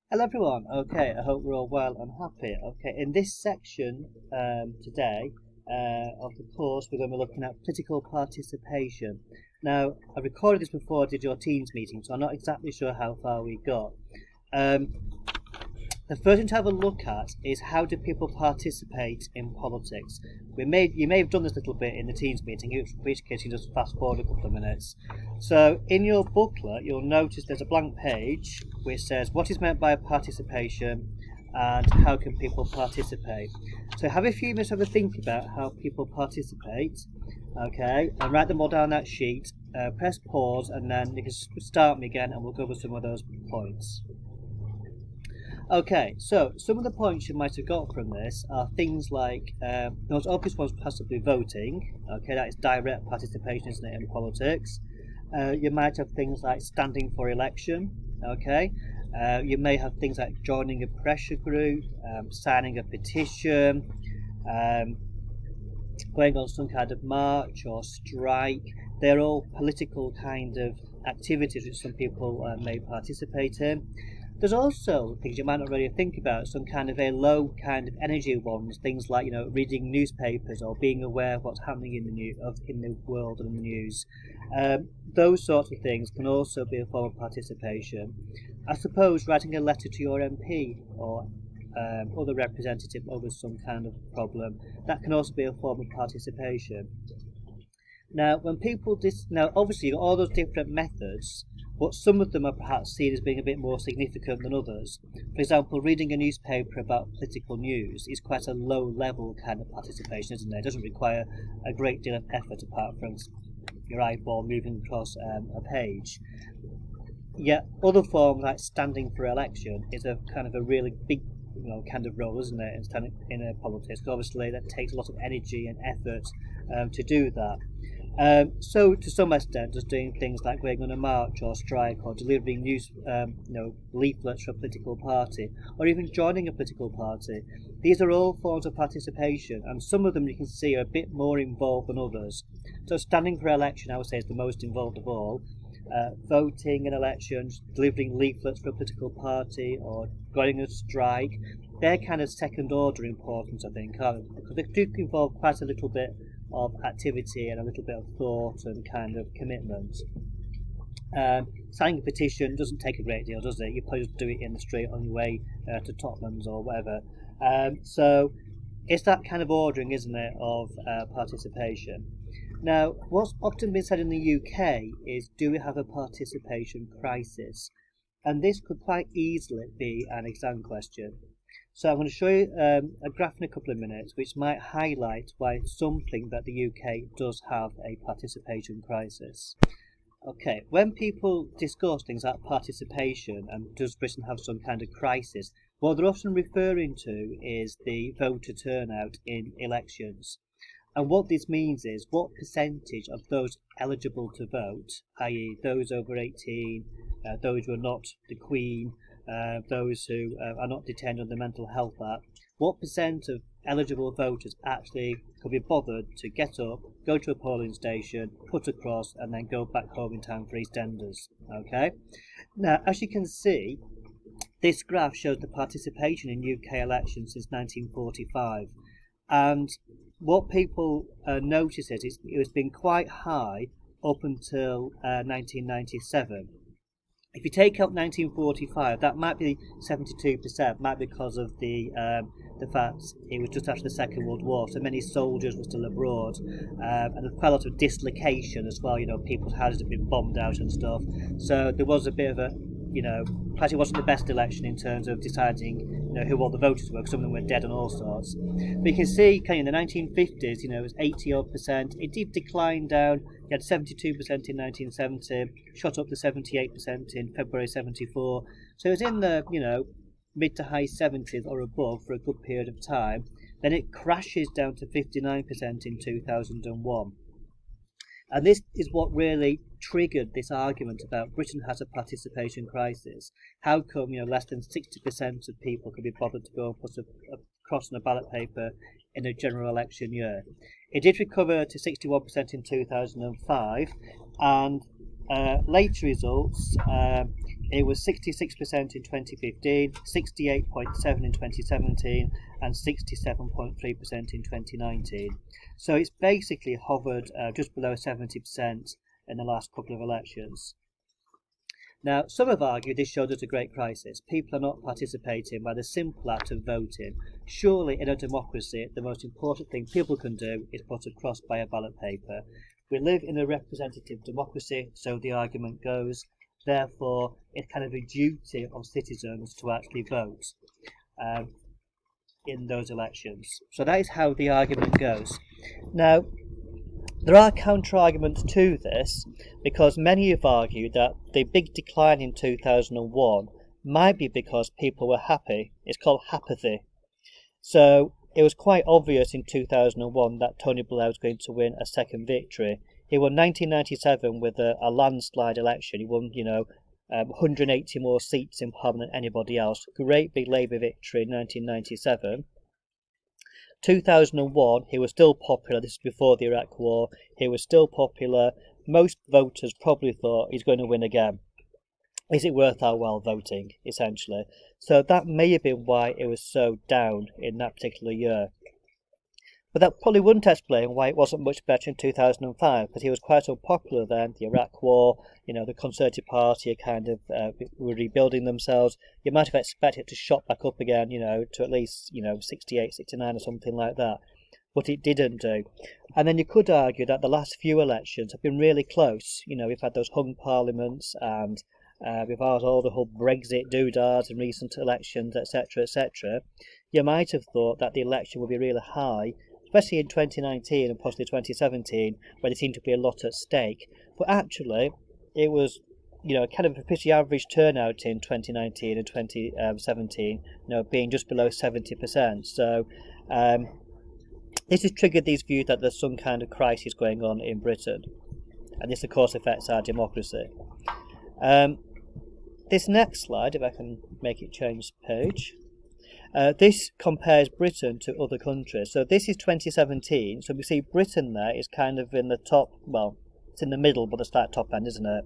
Hello everyone. Okay, I hope we're all well and happy. Okay, in this section today of the course, we're going to be looking at political participation. Now, I recorded this before I did your Teams meeting, so I'm not exactly sure how far we got. Um, the first thing to have a look at is how do people participate in politics. You may have done this little bit in the Teams meeting, in which case you just fast forward a couple of minutes. So in your booklet, you'll notice there's a blank page which says what is meant by participation and how can people participate. So have a few minutes to have a think about how people participate, okay, and write them all down on that sheet. Press pause and then you can start me again and we'll go over some of those points. Okay, so some of the points you might have got from this are things like the most obvious one's possibly voting. Okay, that is direct participation, isn't it, in politics? You might have things like standing for election. Okay, you may have things like joining a pressure group, signing a petition, going on some kind of march or strike. They're all political kind of activities which some people may participate in. There's also things you might not really think about, some kind of very low kind of energy ones, things like reading newspapers or being aware of what's happening in the world and in the news. Those sorts of things can also be a form of participation. I suppose writing a letter to your MP or other representative over some kind of problem, that can also be a form of participation. Now, now obviously you've got all those different methods, but some of them are perhaps seen as being a bit more significant than others. For example, reading a newspaper about political news is quite a low-level kind of participation, isn't it? It doesn't require a great deal of effort apart from your eyeball moving across a page. Yet other forms like standing for election is a kind of a really big kind of role, isn't it, in politics? Obviously, that takes a lot of energy and effort to do that. So, to some extent, just doing things like going on a march or strike or delivering leaflets for a political party, or even joining a political party, these are all forms of participation, and some of them you can see are a bit more involved than others. So, standing for election, I would say, is the most involved of all. Voting in elections, delivering leaflets for a political party, or going on a strike, they're kind of second order importance, I think, aren't they? Because they do involve quite a little bit of activity and a little bit of thought and kind of commitment. Signing a petition doesn't take a great deal, does it? You probably just do it in the street on your way to Tottenham's or whatever. So it's that kind of ordering, isn't it, of participation. Now, what's often been said in the UK is, do we have a participation crisis? And this could quite easily be an exam question. So I'm going to show you a graph in a couple of minutes which might highlight why some think that the UK does have a participation crisis. Okay, when people discuss things like participation and does Britain have some kind of crisis, what they're often referring to is the voter turnout in elections. And what this means is what percentage of those eligible to vote, i.e. those over 18, those who are not the Queen, those who are not detained under the Mental Health Act, what percent of eligible voters actually could be bothered to get up, go to a polling station, put a cross, and then go back home in time for EastEnders. Okay? Now, as you can see, this graph shows the participation in UK elections since 1945. And what people notice is it has been quite high up until 1997. If you take out 1945, that might be 72%, might be because of the fact it was just after the Second World War, so many soldiers were still abroad, and there's quite a lot of dislocation as well. People's houses have been bombed out and stuff. So there was a bit of a, perhaps it wasn't the best election in terms of deciding, who all the voters were, because some of them were dead and all sorts. But you can see, in the 1950s, it was 80-odd%. It did decline down. You had 72% in 1970, shot up to 78% in February 74. So it was in the, mid to high 70s or above for a good period of time. Then it crashes down to 59% in 2001. And this is what really triggered this argument about Britain has a participation crisis. How come, less than 60% of people could be bothered to go and put a cross on a ballot paper in a general election year? It did recover to 61% in 2005, and later results It was 66% in 2015, 68.7% in 2017, and 67.3% in 2019. So it's basically hovered just below 70% in the last couple of elections. Now, some have argued this showed us a great crisis. People are not participating by the simple act of voting. Surely, in a democracy, the most important thing people can do is put a cross by a ballot paper. We live in a representative democracy, so the argument goes. Therefore, it's kind of a duty of citizens to actually vote in those elections. So that is how the argument goes. Now, there are counter-arguments to this, because many have argued that the big decline in 2001 might be because people were happy. It's called apathy. So it was quite obvious in 2001 that Tony Blair was going to win a second victory. He won 1997 with a landslide election. He won, 180 more seats in Parliament than anybody else. Great big Labour victory in 1997. 2001, he was still popular. This is before the Iraq War. He was still popular. Most voters probably thought he's going to win again. Is it worth our while voting, essentially? So that may have been why it was so down in that particular year. But that probably wouldn't explain why it wasn't much better in 2005, because he was quite unpopular then. The Iraq War, the Conservative Party kind of were rebuilding themselves. You might have expected it to shot back up again, to at least, 68, 69 or something like that. But it didn't do. And then you could argue that the last few elections have been really close. We've had those hung parliaments, and we've had all the whole Brexit doodads in recent elections, etc., etc. You might have thought that the election would be really high, especially in 2019 and possibly 2017, where there seemed to be a lot at stake. But actually, it was, kind of a pretty average turnout in 2019 and 2017, being just below 70%. So this has triggered these views that there's some kind of crisis going on in Britain. And this, of course, affects our democracy. This next slide, if I can make it change page. This compares Britain to other countries. So this is 2017. So we see Britain there is kind of in the top, well, it's in the middle, but it's that top end, isn't it?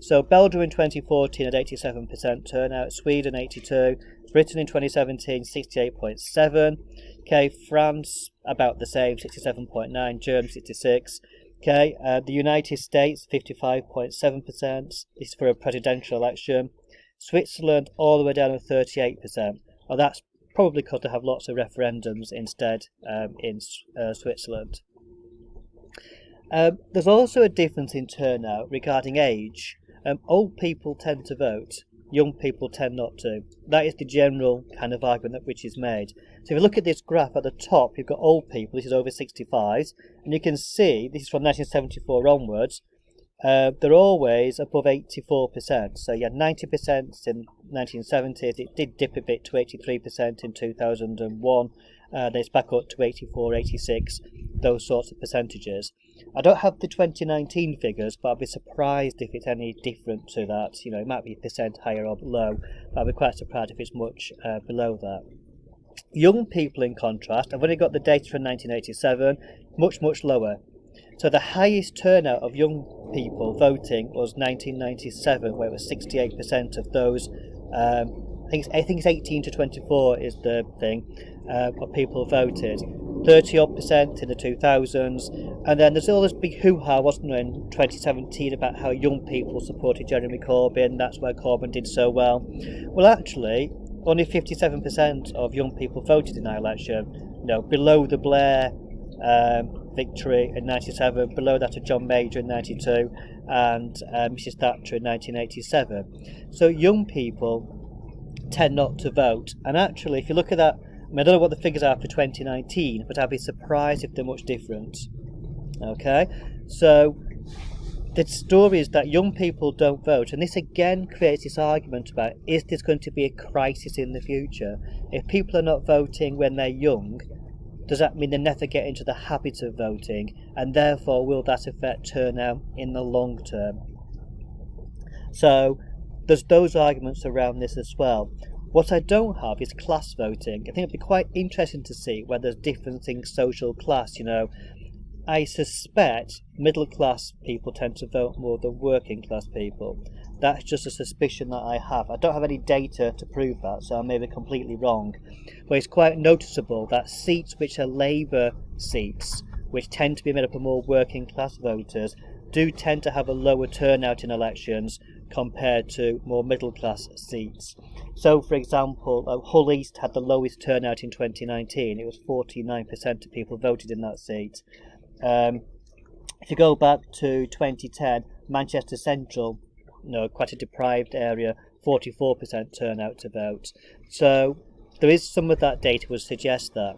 So Belgium in 2014 had 87% turnout, Sweden 82%, Britain in 2017 68.7%. Okay, France about the same, 67.9%, Germany 66%. Okay, the United States 55.7%. This is for a presidential election. Switzerland all the way down to 38%. Well, that's probably because they have lots of referendums instead in Switzerland. There's also a difference in turnout regarding age. Old people tend to vote, young people tend not to. That is the general kind of argument which is made. So if you look at this graph at the top, you've got old people, this is over 65, and you can see, this is from 1974 onwards, they're always above 84%. So you had 90% in 1970s, it did dip a bit to 83% in 2001, then it's back up to 84, 86, those sorts of percentages. I don't have the 2019 figures, but I'd be surprised if it's any different to that. It might be a percent higher or below, but I'd be quite surprised if it's much below that. Young people, in contrast, I've only got the data from 1987, much, much lower. So the highest turnout of young people voting was 1997, where it was 68% of those. I think it's 18 to 24 is the thing of people voted. 30% in the 2000s, and then there's all this big hoo-ha, wasn't there, in 2017 about how young people supported Jeremy Corbyn. That's why Corbyn did so well. Well, actually, only 57% of young people voted in that election. Below the Blair victory in 97, below that of John Major in 92, and Mrs Thatcher in 1987. So young people tend not to vote, and actually, if you look at that, I don't know what the figures are for 2019, but I'd be surprised if they're much different. Okay, so the story is that young people don't vote, and this again creates this argument about, is this going to be a crisis in the future? If people are not voting when they're young, does that mean they never get into the habit of voting, and therefore will that affect turnout in the long term? So there's those arguments around this as well. What I don't have is class voting. I think it'd be quite interesting to see whether there's difference in social class. I suspect middle class people tend to vote more than working class people. That's just a suspicion that I have. I don't have any data to prove that, so I may be completely wrong. But it's quite noticeable that seats which are Labour seats, which tend to be made up of more working class voters, do tend to have a lower turnout in elections compared to more middle class seats. So, for example, Hull East had the lowest turnout in 2019. It was 49% of people voted in that seat. If you go back to 2010, Manchester Central, quite a deprived area, 44% turnout to vote. So there is some of that data would suggest that.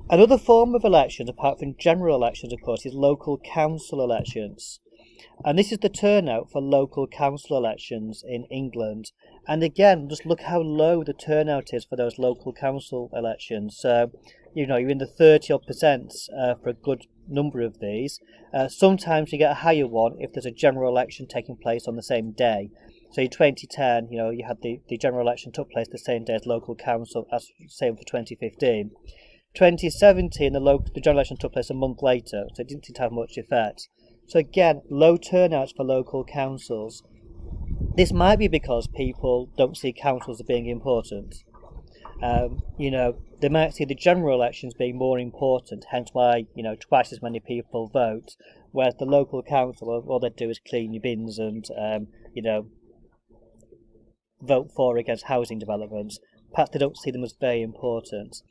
Another form of elections, apart from general elections, of course, is local council elections. And this is the turnout for local council elections in England. And again, just look how low the turnout is for those local council elections. So, you're in the 30 odd percent for a good number of these. Sometimes you get a higher one if there's a general election taking place on the same day. So in 2010, you had the general election took place the same day as local council, as same for 2015. 2017, the general election took place a month later, so it didn't have much effect. So again, low turnouts for local councils. This might be because people don't see councils as being important. They might see the general elections being more important, hence why, twice as many people vote, whereas the local council, all they do is clean your bins and, vote for or against housing developments. Perhaps they don't see them as very important.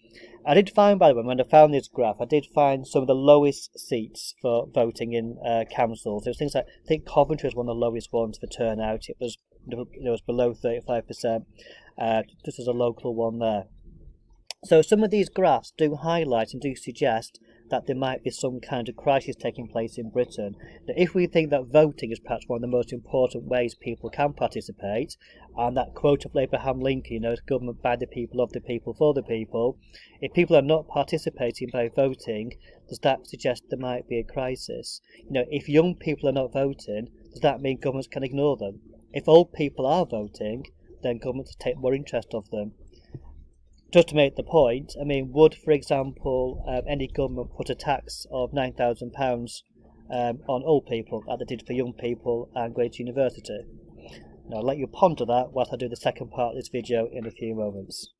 I did find, by the way, when I found this graph, I did find some of the lowest seats for voting in councils. There was things like, I think Coventry was one of the lowest ones for turnout. It was below 35%, just as a local one there. So some of these graphs do highlight and do suggest that there might be some kind of crisis taking place in Britain. Now, if we think that voting is perhaps one of the most important ways people can participate, and that quote of Abraham Lincoln, government by the people, of the people, for the people, if people are not participating by voting, does that suggest there might be a crisis? If young people are not voting, does that mean governments can ignore them? If old people are voting, then governments take more interest of them. Just to make the point, would, for example, any government put a tax of £9,000 on old people, like they did for young people and going to university? Now, I'll let you ponder that whilst I do the second part of this video in a few moments.